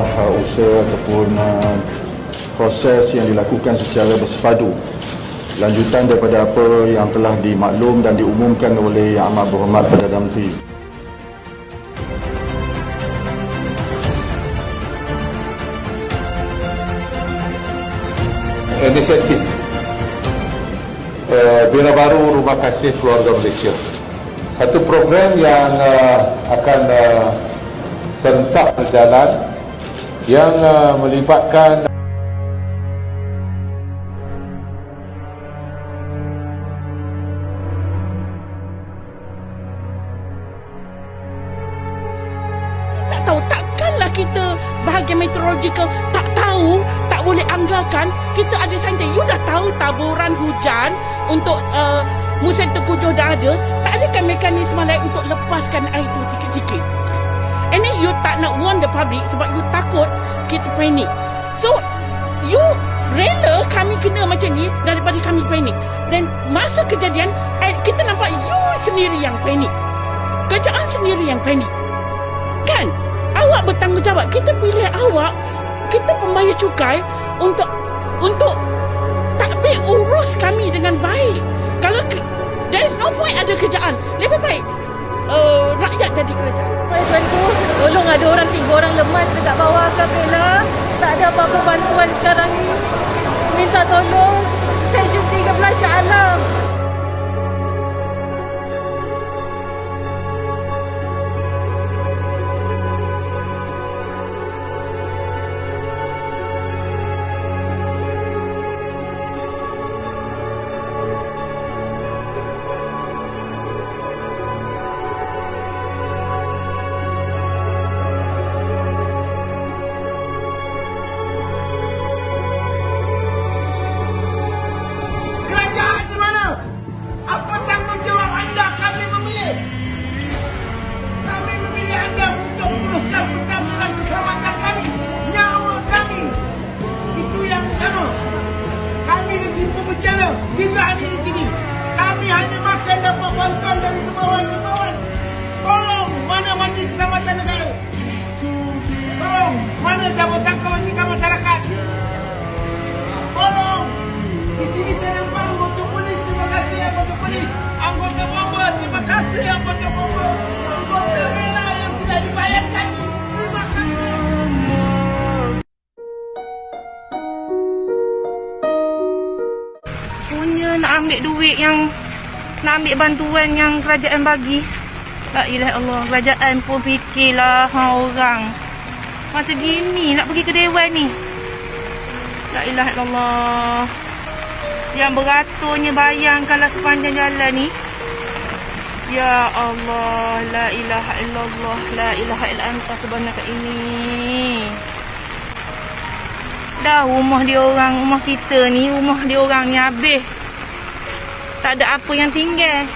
Usaha ataupun proses yang dilakukan secara bersepadu, lanjutan daripada apa yang telah dimaklum dan diumumkan oleh Yang Amat Berhormat Perdana Menteri. Inisiatif Bina Baru Rumah Kasih Keluarga Malaysia, satu program yang akan serentak berjalan yang melibatkan tak tahu, takkanlah kita bahagian meteorological tak tahu, tak boleh anggarkan. Kita ada saintis, you dah tahu taburan hujan untuk musim tengkujuh dah ada, tak adakah mekanisme lain untuk lepaskan air tu sikit-sikit? And then you tak nak warn the public sebab you takut kita panik. So you rela kami kena macam ni daripada kami panik. Dan masa kejadian kita nampak you sendiri yang panik, kerajaan sendiri yang panik. Kan? Awak bertanggungjawab. Kita pilih awak, kita pembayar cukai untuk takbir urus kami dengan baik. Kalau there is no point ada kerjaan, lebih baik rakyat jadi kerajaan. Bantu, tolong, ada orang 3 orang lemas dekat bawah kapela. Tak ada apa-apa bantuan sekarang ni. Minta tolong. Seksyen 13 Shah Alam. Kita ada di sini. Kami hanya masih dapat bantuan dari kemauan-kemauan. Tolong, mana Majlis Keselamatan Negara? Tolong, mana jabatan kewajiban masyarakat? Tolong. Di sini saya nampak anggota polis. Terima kasih anggota polis. Anggota bomba, terima kasih anggota bomba. Anggota rela yang tidak dibayarkan. Terima kasih. Nak ambil duit nak ambil bantuan yang kerajaan bagi. La ilaha Allah, kerajaan pun fikirlah orang. Macam gini nak pergi ke dewan ni. La ilaha illallah. Yang beraturnya bayangkanlah sepanjang jalan ni. Ya Allah, la ilaha illallah, la ilaha illa anta subhanaka ini. Dah rumah dia orang, rumah kita ni, rumah dia orang ni habis. Tak ada apa yang tinggal.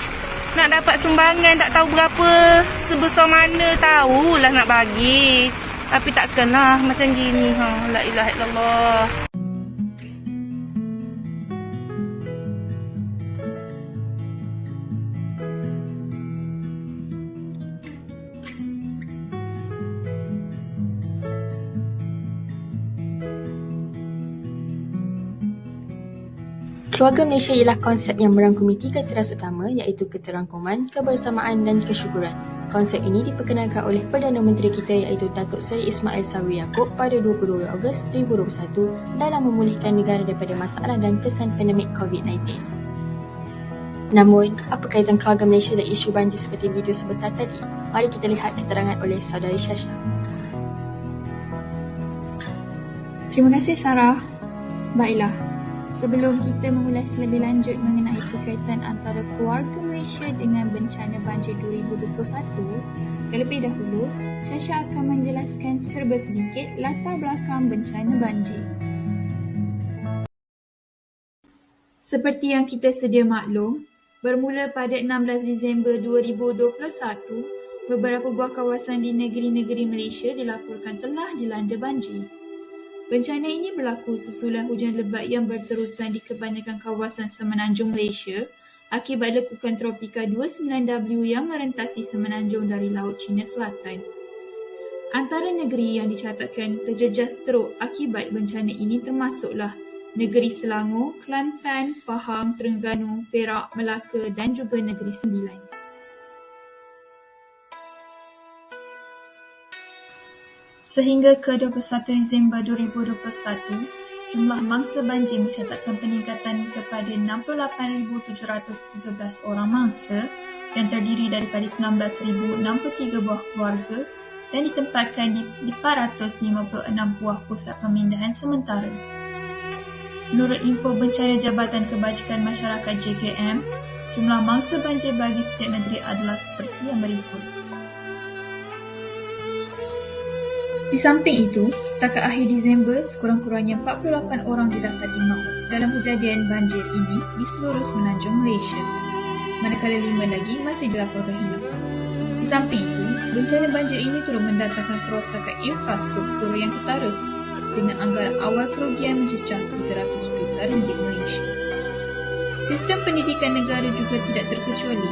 Nak dapat sumbangan tak tahu berapa, sebesar mana, tahulah nak bagi. Tapi takkanlah macam gini. La ilaha illallah. Keluarga Malaysia ialah konsep yang merangkumi 3 teras utama iaitu keterangkuman, kebersamaan dan kesyukuran. Konsep ini diperkenalkan oleh Perdana Menteri kita iaitu Datuk Seri Ismail Sabri Yaakob pada 22 Ogos 2021 dalam memulihkan negara daripada masalah dan kesan pandemik COVID-19. Namun, apa kaitan keluarga Malaysia dan isu banjir seperti video sebentar tadi? Mari kita lihat keterangan oleh Saudari Syasha. Terima kasih Sarah. Baiklah, sebelum kita mengulas lebih lanjut mengenai berkaitan antara keluarga Malaysia dengan bencana banjir 2021, terlebih dahulu, Syasha akan menjelaskan serba sedikit latar belakang bencana banjir. Seperti yang kita sedia maklum, bermula pada 16 Disember 2021, beberapa buah kawasan di negeri-negeri Malaysia dilaporkan telah dilanda banjir. Bencana ini berlaku susulan hujan lebat yang berterusan di kebanyakan kawasan semenanjung Malaysia akibat lekukan tropika 29W yang merentasi semenanjung dari Laut Cina Selatan. antara negeri yang dicatatkan terjejas teruk akibat bencana ini termasuklah negeri Selangor, Kelantan, Pahang, Terengganu, Perak, Melaka dan juga negeri Sembilan. Sehingga ke 21 Disember 2021, jumlah mangsa banjir mencatatkan peningkatan kepada 68,713 orang mangsa yang terdiri daripada 19,063 buah keluarga dan ditempatkan di 456 buah pusat pemindahan sementara. Menurut info Bencana Jabatan Kebajikan Masyarakat JKM, jumlah mangsa banjir bagi setiap negeri adalah seperti yang berikut. Di samping itu, setakat akhir Disember, sekurang-kurangnya 48 orang didapati maut dalam kejadian banjir ini di seluruh semenanjung Malaysia, manakala 5 lagi masih dilaporkan hilang. Di samping itu, bencana banjir ini turut mendatangkan kerosakan infrastruktur yang ketara dengan anggaran awal kerugian mencecah 300 juta ringgit Malaysia. Sistem pendidikan negara juga tidak terkecuali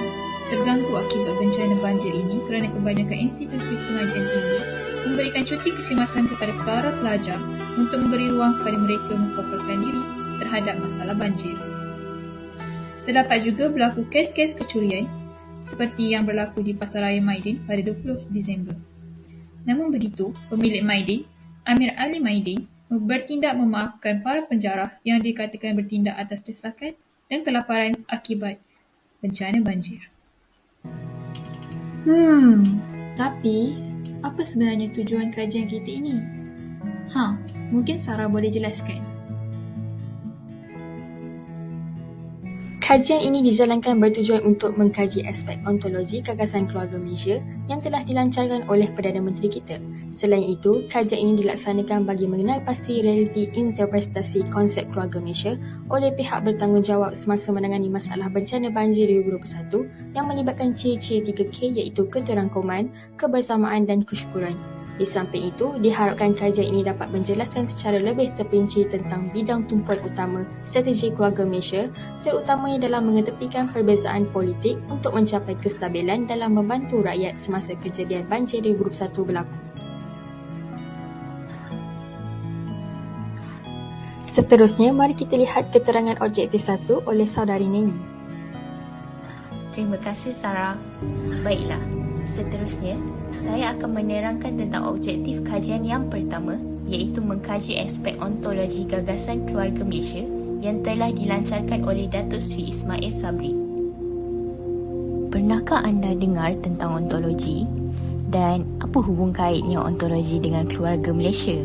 terganggu akibat bencana banjir ini kerana kebanyakan institusi pengajian tinggi memberikan cuti kecemasan kepada para pelajar untuk memberi ruang kepada mereka memfokuskan diri terhadap masalah banjir. Terdapat juga berlaku kes-kes kecurian seperti yang berlaku di Pasaraya Maidin pada 20 Disember. Namun begitu, pemilik Maidin, Amir Ali Maidin, bertindak memaafkan para penjarah yang dikatakan bertindak atas desakan dan kelaparan akibat bencana banjir. Tapi apa sebenarnya tujuan kajian kita ini? Mungkin Sarah boleh jelaskan. Kajian ini dijalankan bertujuan untuk mengkaji aspek ontologi gagasan keluarga Malaysia yang telah dilancarkan oleh Perdana Menteri kita. Selain itu, kajian ini dilaksanakan bagi mengenal pasti realiti interpretasi konsep keluarga Malaysia oleh pihak bertanggungjawab semasa menangani masalah bencana banjir 2021 yang melibatkan ciri-ciri 3K iaitu keterangkuman, kebersamaan dan kesyukuran. Di samping itu, diharapkan kajian ini dapat menjelaskan secara lebih terperinci tentang bidang tumpuan utama strategi keluarga Malaysia, terutamanya dalam mengetepikan perbezaan politik untuk mencapai kestabilan dalam membantu rakyat semasa kejadian banjir 2021 berlaku. Seterusnya, mari kita lihat keterangan objektif 1 oleh saudari Neni. Terima kasih Sarah. Baiklah, seterusnya saya akan menerangkan tentang objektif kajian yang pertama, iaitu mengkaji aspek ontologi gagasan keluarga Malaysia yang telah dilancarkan oleh Datuk Seri Ismail Sabri. Pernahkah anda dengar tentang ontologi? Dan apa hubung kaitnya ontologi dengan keluarga Malaysia?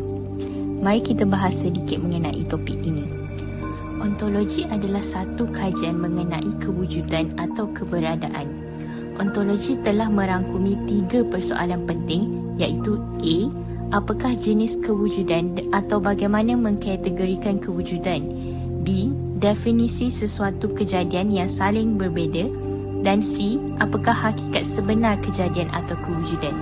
Mari kita bahas sedikit mengenai topik ini. Ontologi adalah satu kajian mengenai kewujudan atau keberadaan. Ontologi telah merangkumi 3 persoalan penting, iaitu A. Apakah jenis kewujudan atau bagaimana mengkategorikan kewujudan? B. Definisi sesuatu kejadian yang saling berbeza. Dan C. Apakah hakikat sebenar kejadian atau kewujudan?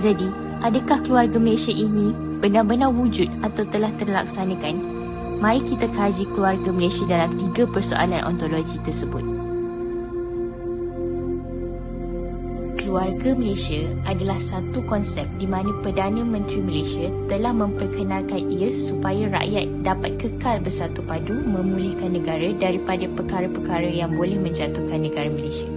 Jadi, adakah keluarga Malaysia ini benar-benar wujud atau telah terlaksanakan? Mari kita kaji keluarga Malaysia dalam 3 persoalan ontologi tersebut. Keluarga Malaysia adalah satu konsep di mana Perdana Menteri Malaysia telah memperkenalkan ia supaya rakyat dapat kekal bersatu padu memulihkan negara daripada perkara-perkara yang boleh menjatuhkan negara Malaysia.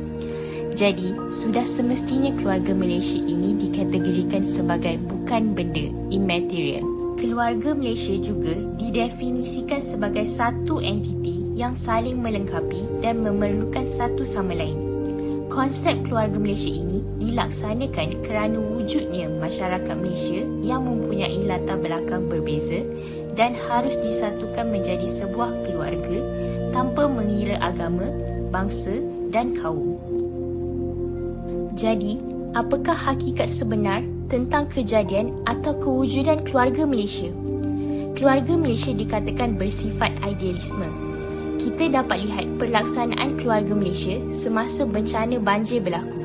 Jadi, sudah semestinya keluarga Malaysia ini dikategorikan sebagai bukan benda, immaterial. Keluarga Malaysia juga didefinisikan sebagai satu entiti yang saling melengkapi dan memerlukan satu sama lain. Konsep keluarga Malaysia ini dilaksanakan kerana wujudnya masyarakat Malaysia yang mempunyai latar belakang berbeza dan harus disatukan menjadi sebuah keluarga tanpa mengira agama, bangsa dan kaum. Jadi, apakah hakikat sebenar tentang kejadian atau kewujudan keluarga Malaysia? Keluarga Malaysia dikatakan bersifat idealisme. Kita dapat lihat pelaksanaan keluarga Malaysia semasa bencana banjir berlaku.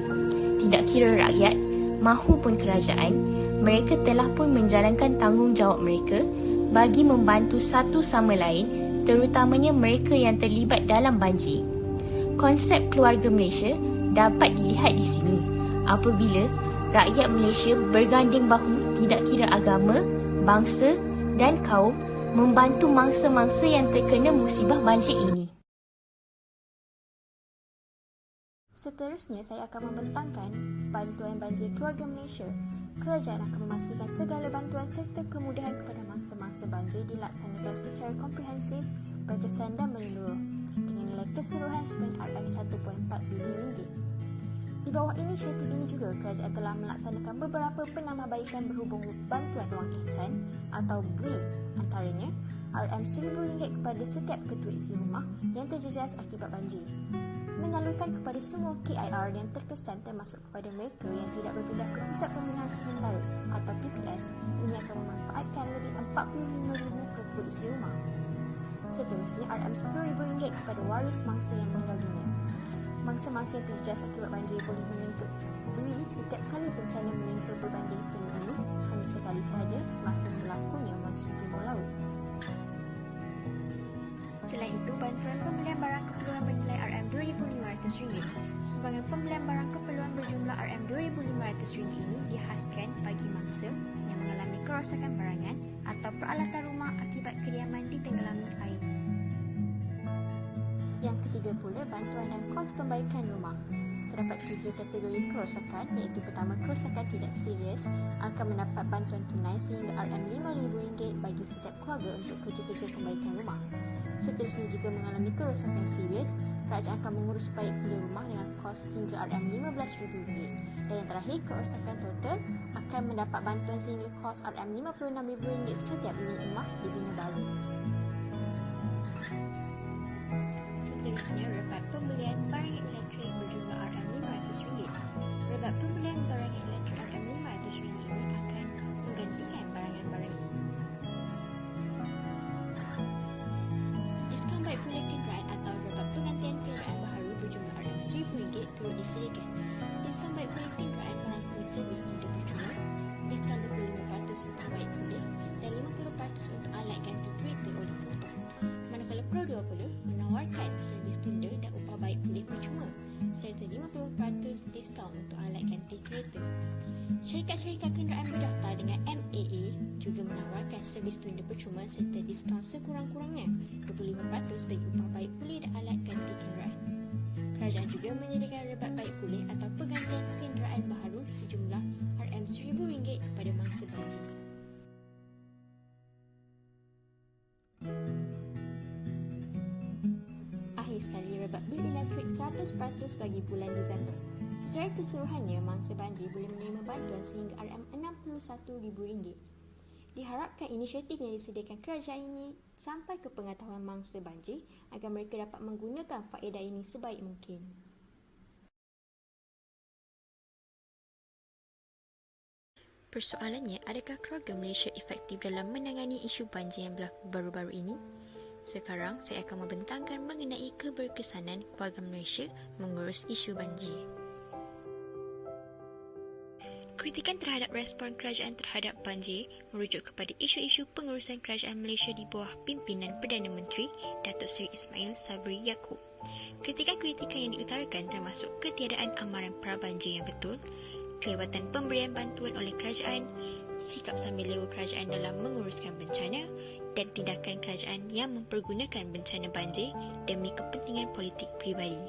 Tidak kira rakyat, mahupun kerajaan, mereka telah pun menjalankan tanggungjawab mereka bagi membantu satu sama lain, terutamanya mereka yang terlibat dalam banjir. Konsep keluarga Malaysia dapat dilihat di sini apabila rakyat Malaysia berganding bahu tidak kira agama, bangsa dan kaum membantu mangsa-mangsa yang terkena musibah banjir ini. Seterusnya, saya akan membentangkan bantuan banjir keluarga Malaysia. Kerajaan akan memastikan segala bantuan serta kemudahan kepada mangsa-mangsa banjir dilaksanakan secara komprehensif, berkesan dan menyeluruh dengan nilai keseluruhan sebanyak RM1.4 bilion ringgit. Di bawah inisiatif ini juga, kerajaan telah melaksanakan beberapa penambahbaikan berhubung bantuan wang ihsan atau BRI, antaranya RM1,000 kepada setiap ketua isi rumah yang terjejas akibat banjir. Menyalurkan kepada semua KIR yang terkesan termasuk kepada mereka yang tidak berpindah ke Pusat Pembinaan Sementara atau PPS, ini akan memanfaatkan lebih 45,000 ketua isi rumah. Seterusnya, RM10,000 kepada waris mangsa yang meninggal dunia. Mangsa-mangsa yang terjejas akibat banjir boleh menuntut BRI setiap kali bencana menimpa berbanding sebelum ini hanya sekali sahaja semasa berlakunya monsun timur laut. Selain itu, bantuan pembelian barang keperluan bernilai RM2,500. Sumbangan pembelian barang keperluan berjumlah RM2,500 ini dihaskan bagi mangsa yang mengalami kerosakan barangan atau peralatan rumah akibat kediaman ditenggelami air. Yang ketiga pula, bantuan dan kos pembaikan rumah. Terdapat 3 kategori kerosakan, iaitu pertama, kerosakan tidak serius akan mendapat bantuan tunai sehingga RM5,000 bagi setiap keluarga untuk kerja-kerja pembaikan rumah. Seterusnya, jika mengalami kerosakan serius, kerajaan akan mengurus baik pula rumah dengan kos hingga RM15,000. Dan yang terakhir, kerosakan total akan mendapat bantuan sehingga kos RM56,000 setiap unit rumah dibina baru. Seterusnya, rebat pembelian barang elektrik berjumlah RM500. Rebat pembelian barang elektrik RM500 ini akan menggantikan barangan-barang ini. Diskaun baik pulih kenderaan atau rebat penggantian kenderaan baharu berjumlah RM1,000 turut disediakan. Diskaun baik pulih kenderaan barang servis tunda percuma, diskaun 25% untuk baik pulih dan 50% untuk alat ganti kereta oleh Proton. Manakala Pro 20 menawarkan servis tunda dan upah baik pulih percuma serta 50% diskaun untuk alat ganti kereta. Syarikat-syarikat kenderaan berdaftar dengan MAA juga menawarkan servis tunda percuma serta diskaun sekurang-kurangnya 25% bagi upah baik pulih dan alat ganti kenderaan. Kerajaan juga menyediakan rebat baik pulih atau penggantian kenderaan baharu sejumlah RM1,000 kepada mangsa banjir. Akhir sekali, rebat bil elektrik 100% bagi bulan Disember. Secara keseluruhannya, mangsa banjir boleh menerima bantuan sehingga RM61,000. Diharapkan inisiatif yang disediakan kerajaan ini sampai ke pengetahuan mangsa banjir agar mereka dapat menggunakan faedah ini sebaik mungkin. Persoalannya, adakah keluarga Malaysia efektif dalam menangani isu banjir yang berlaku baru-baru ini? Sekarang, saya akan membentangkan mengenai keberkesanan keluarga Malaysia mengurus isu banjir. Kritikan terhadap respon kerajaan terhadap banjir merujuk kepada isu-isu pengurusan kerajaan Malaysia di bawah pimpinan Perdana Menteri Datuk Seri Ismail Sabri Yaakob. Kritikan-kritikan yang diutarakan termasuk ketiadaan amaran prabanjir yang betul, kelewatan pemberian bantuan oleh kerajaan, sikap sambil lewa kerajaan dalam menguruskan bencana, dan tindakan kerajaan yang mempergunakan bencana banjir demi kepentingan politik pribadi.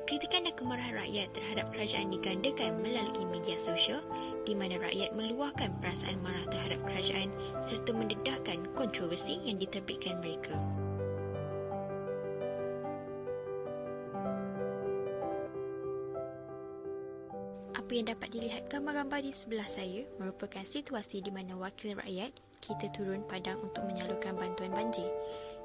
Kritikan dan kemarahan rakyat terhadap kerajaan digandakan melalui media sosial di mana rakyat meluahkan perasaan marah terhadap kerajaan serta mendedahkan kontroversi yang diterbitkan mereka. Apa yang dapat dilihat gambar-gambar di sebelah saya merupakan situasi di mana wakil rakyat kita turun padang untuk menyalurkan bantuan banjir.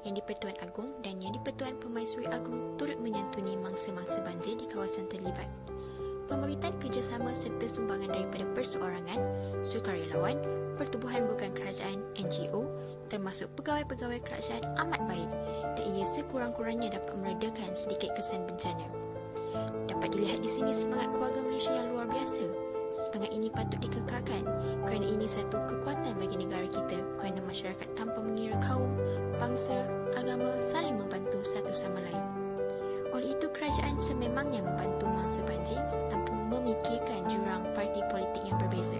Yang di-Pertuan Agong dan Yang di-Pertuan Permaisuri Agong turut menyantuni mangsa-mangsa banjir di kawasan terlibat. Pembabitan kerjasama serta sumbangan daripada perseorangan, sukarelawan, pertubuhan bukan kerajaan NGO termasuk pegawai-pegawai kerajaan amat baik dan ia sekurang-kurangnya dapat meredakan sedikit kesan bencana. Dapat dilihat di sini semangat keluarga Malaysia yang luar biasa. Semangat ini patut dikekalkan kerana ini satu kekuatan bagi negara kita kerana masyarakat tanpa mengira kaum, bangsa, agama saling membantu satu sama lain. Oleh itu, kerajaan sememangnya membantu mangsa banjir tanpa memikirkan jurang parti politik yang berbeza.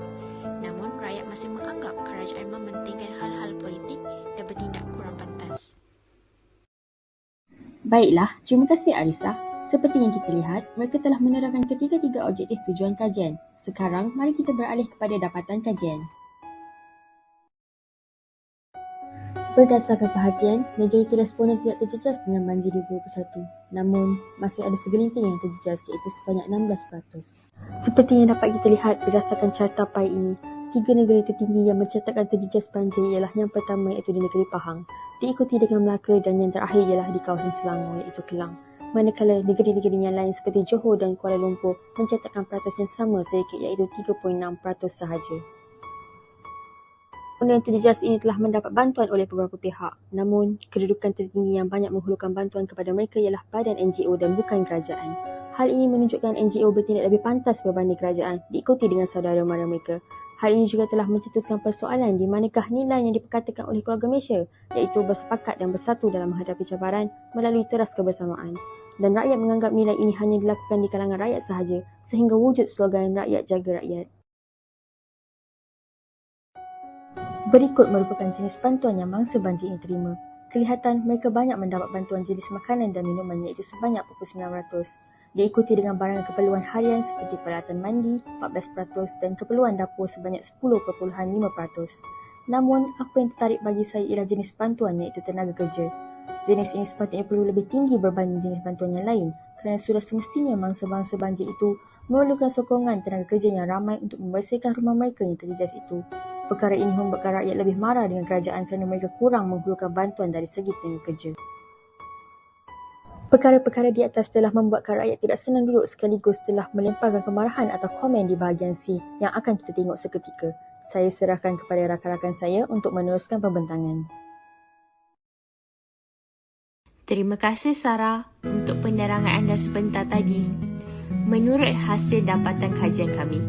Namun, rakyat masih menganggap kerajaan mementingkan hal-hal politik dan bertindak kurang pantas. Baiklah, terima kasih Arisa. Seperti yang kita lihat, mereka telah menerangkan ketiga-tiga objektif tujuan kajian. Sekarang, mari kita beralih kepada dapatan kajian. Berdasarkan perhatian, majoriti responden tidak terjejas dengan banjir 2021. Namun, masih ada segelintir yang terjejas iaitu sebanyak 16%. Seperti yang dapat kita lihat berdasarkan carta pai ini, 3 negeri tertinggi yang mencatatkan terjejas banjir ialah yang pertama iaitu di negeri Pahang, diikuti dengan Melaka dan yang terakhir ialah di kawasan Selangor iaitu Kelang. Manakala negeri-negeri yang lain seperti Johor dan Kuala Lumpur mencatatkan peratus yang sama sedikit iaitu 3.6% sahaja. Yang terjejas ini telah mendapat bantuan oleh beberapa pihak. Namun, kedudukan tertinggi yang banyak menghulurkan bantuan kepada mereka ialah badan NGO dan bukan kerajaan. Hal ini menunjukkan NGO bertindak lebih pantas berbanding kerajaan, diikuti dengan saudara mara mereka. Hal ini juga telah mencetuskan persoalan di manakah nilai yang diperkatakan oleh keluarga Malaysia, iaitu bersepakat dan bersatu dalam menghadapi cabaran melalui teras kebersamaan. Dan rakyat menganggap nilai ini hanya dilakukan di kalangan rakyat sahaja, sehingga wujud slogan rakyat jaga rakyat. Berikut merupakan jenis bantuan yang mangsa banjir ini terima. Kelihatan mereka banyak mendapat bantuan jenis makanan dan minuman iaitu sebanyak 49%. Diikuti dengan barang keperluan harian seperti peralatan mandi 14% dan keperluan dapur sebanyak 10.5%. Namun, apa yang tertarik bagi saya ialah jenis bantuan iaitu tenaga kerja. Jenis ini sepatutnya perlu lebih tinggi berbanding jenis bantuan yang lain kerana sudah semestinya mangsa-mangsa banjir itu memerlukan sokongan tenaga kerja yang ramai untuk membersihkan rumah mereka yang terjejas itu. Perkara ini membuatkan rakyat lebih marah dengan kerajaan kerana mereka kurang menghulurkan bantuan dari segi tenaga kerja. Perkara-perkara di atas telah membuatkan rakyat tidak senang duduk sekaligus telah melemparkan kemarahan atau komen di bahagian C yang akan kita tengok seketika. Saya serahkan kepada rakan-rakan saya untuk meneruskan pembentangan. Terima kasih Sarah untuk penerangan anda sebentar tadi. Menurut hasil dapatan kajian kami,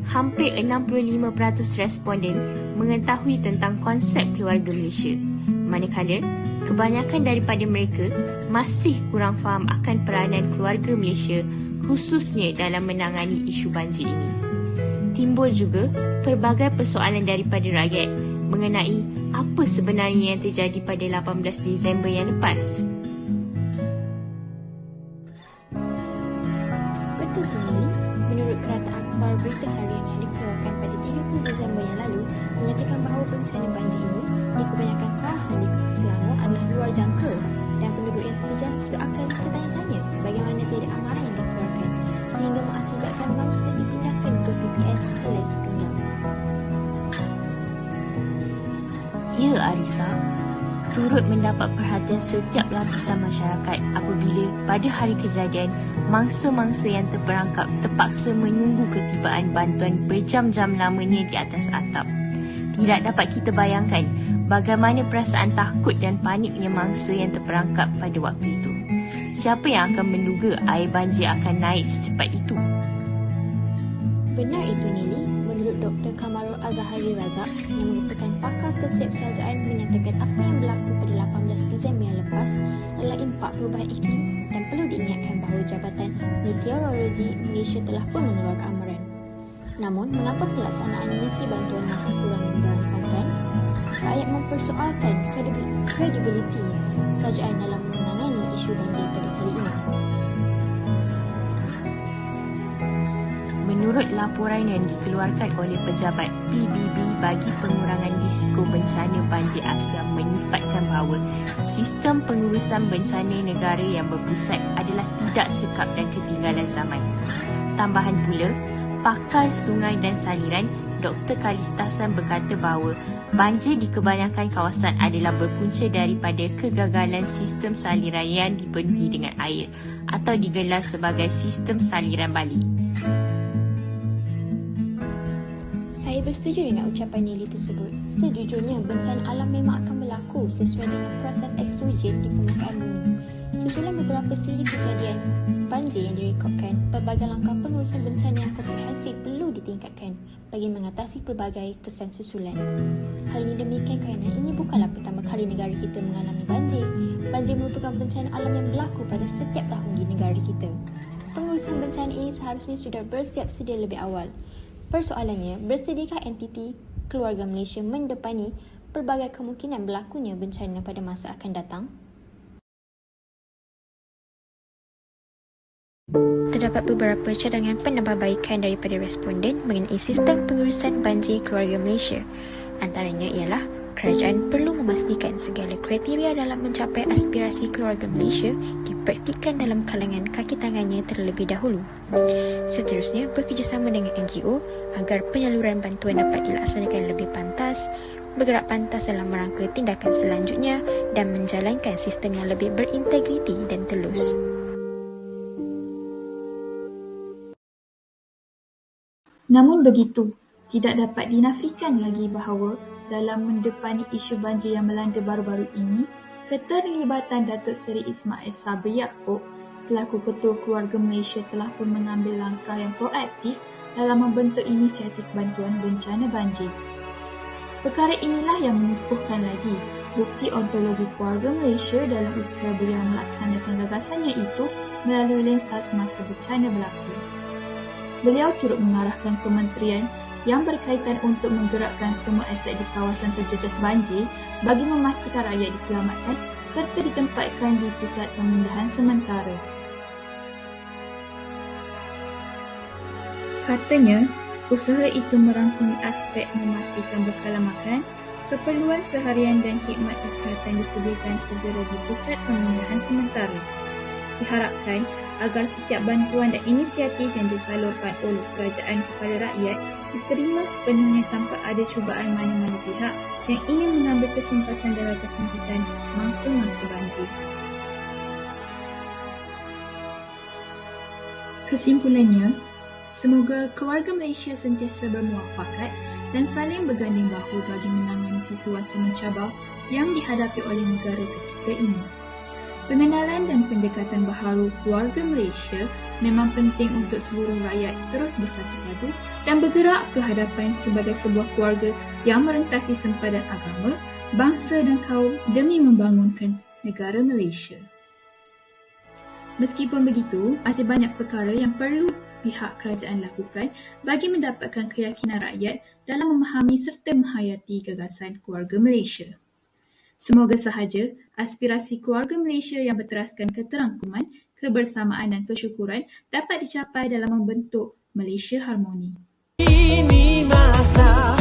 hampir 65% responden mengetahui tentang konsep keluarga Malaysia. Manakala, kebanyakan daripada mereka masih kurang faham akan peranan keluarga Malaysia khususnya dalam menangani isu banjir ini. Timbul juga pelbagai persoalan daripada rakyat mengenai apa sebenarnya yang terjadi pada 18 Disember yang lepas. Betul ke Lily? Menurut Kereta Akhbar Berita Harian yang dikeluarkan pada 30 Disember yang lalu menyatakan bahawa bencana banjir ini di kebanyakan kawasan di Selangor adalah luar jangka dan penduduk yang terjejas seakan bertanya-tanya bagaimana tiada amaran yang dikeluarkan sehingga mengakibatkan mangsa dipindahkan ke PPS helai sepinggang. Ya Arisa, turut mendapat perhatian setiap lapisan masyarakat apabila pada hari kejadian mangsa-mangsa yang terperangkap terpaksa menunggu ketibaan bantuan berjam-jam lamanya di atas atap. Tidak dapat kita bayangkan bagaimana perasaan takut dan paniknya mangsa yang terperangkap pada waktu itu. Siapa yang akan menduga air banjir akan naik secepat itu? Benar itu Nili. Menurut Dr. Kamarul Azhari Razak yang merupakan pakar kesiapsiagaan menyatakan apa yang berlaku pada 18 Disember yang lepas adalah impak perubahan iklim dan perlu diingatkan bahawa Jabatan Meteorologi Malaysia telah pun mengeluarkan amaran. Namun, mengapa pelaksanaan misi bantuan masih kurang berdasarkan? Rakyat mempersoalkan kredibiliti kerajaan dalam menangani isu banjir pada kali ini. Menurut laporan yang dikeluarkan oleh pejabat PBB bagi pengurangan risiko bencana banjir Asia menyifatkan bahawa sistem pengurusan bencana negara yang berpusat adalah tidak cekap dan ketinggalan zaman. Tambahan pula, pakar sungai dan saliran Dr. Khalid Tahsan berkata bahawa banjir di kebanyakan kawasan adalah berpunca daripada kegagalan sistem saliran yang dipenuhi dengan air atau digelar sebagai sistem saliran balik. Saya bersetuju dengan ucapan Nili tersebut. Sejujurnya, bencana alam memang akan berlaku sesuai dengan proses eksogen di permukaan bumi. Susulan beberapa siri kejadian banjir yang direkodkan, pelbagai langkah pengurusan bencana yang komprehensif perlu ditingkatkan bagi mengatasi pelbagai kesan susulan. Hal ini demikian kerana ini bukanlah pertama kali negara kita mengalami banjir. Banjir merupakan bencana alam yang berlaku pada setiap tahun di negara kita. Pengurusan bencana ini seharusnya sudah bersiap sedia lebih awal. Persoalannya, bersediakah entiti keluarga Malaysia mendepani pelbagai kemungkinan berlakunya bencana pada masa akan datang? Terdapat beberapa cadangan penambahbaikan daripada responden mengenai sistem pengurusan banjir keluarga Malaysia. Antaranya ialah kerajaan perlu memastikan segala kriteria dalam mencapai aspirasi keluarga Malaysia dipraktikkan dalam kalangan kaki tangannya terlebih dahulu. Seterusnya, bekerjasama dengan NGO agar penyaluran bantuan dapat dilaksanakan lebih pantas, bergerak pantas dalam merangka tindakan selanjutnya dan menjalankan sistem yang lebih berintegriti dan telus. Namun begitu, tidak dapat dinafikan lagi bahawa dalam mendepani isu banjir yang melanda baru-baru ini, keterlibatan Datuk Seri Ismail Sabri Yaakob selaku Ketua Keluarga Malaysia telah pun mengambil langkah yang proaktif dalam membentuk inisiatif bantuan bencana banjir. Perkara inilah yang mengukuhkan lagi bukti ontologi keluarga Malaysia dalam usaha beliau melaksanakan gagasannya itu melalui lensa semasa bencana berlaku. Beliau turut mengarahkan kementerian yang berkaitan untuk menggerakkan semua aset di kawasan terjejas banjir bagi memastikan rakyat diselamatkan serta ditempatkan di pusat pemindahan sementara. Katanya, usaha itu merangkumi aspek memastikan bekalan makan, keperluan seharian dan khidmat kesihatan disediakan segera di pusat pemindahan sementara. Diharapkan agar setiap bantuan dan inisiatif yang disalurkan oleh kerajaan kepada rakyat diterima sepenuhnya tanpa ada cubaan mana-mana pihak yang ingin mengambil kesempatan dalam kesempitan mangsa-mangsa banjir. Kesimpulannya, semoga keluarga Malaysia sentiasa bermuafakat dan saling berganding bahu bagi menangani situasi mencabar yang dihadapi oleh negara ketiga ini. Pengenalan dan pendekatan baharu keluarga Malaysia memang penting untuk seluruh rakyat terus bersatu padu dan bergerak ke hadapan sebagai sebuah keluarga yang merentasi sempadan agama, bangsa dan kaum demi membangunkan negara Malaysia. Meskipun begitu, masih banyak perkara yang perlu pihak kerajaan lakukan bagi mendapatkan keyakinan rakyat dalam memahami serta menghayati gagasan keluarga Malaysia. Semoga sahaja aspirasi keluarga Malaysia yang berteraskan keterangkuman, kebersamaan dan kesyukuran dapat dicapai dalam membentuk Malaysia harmoni. Ini masa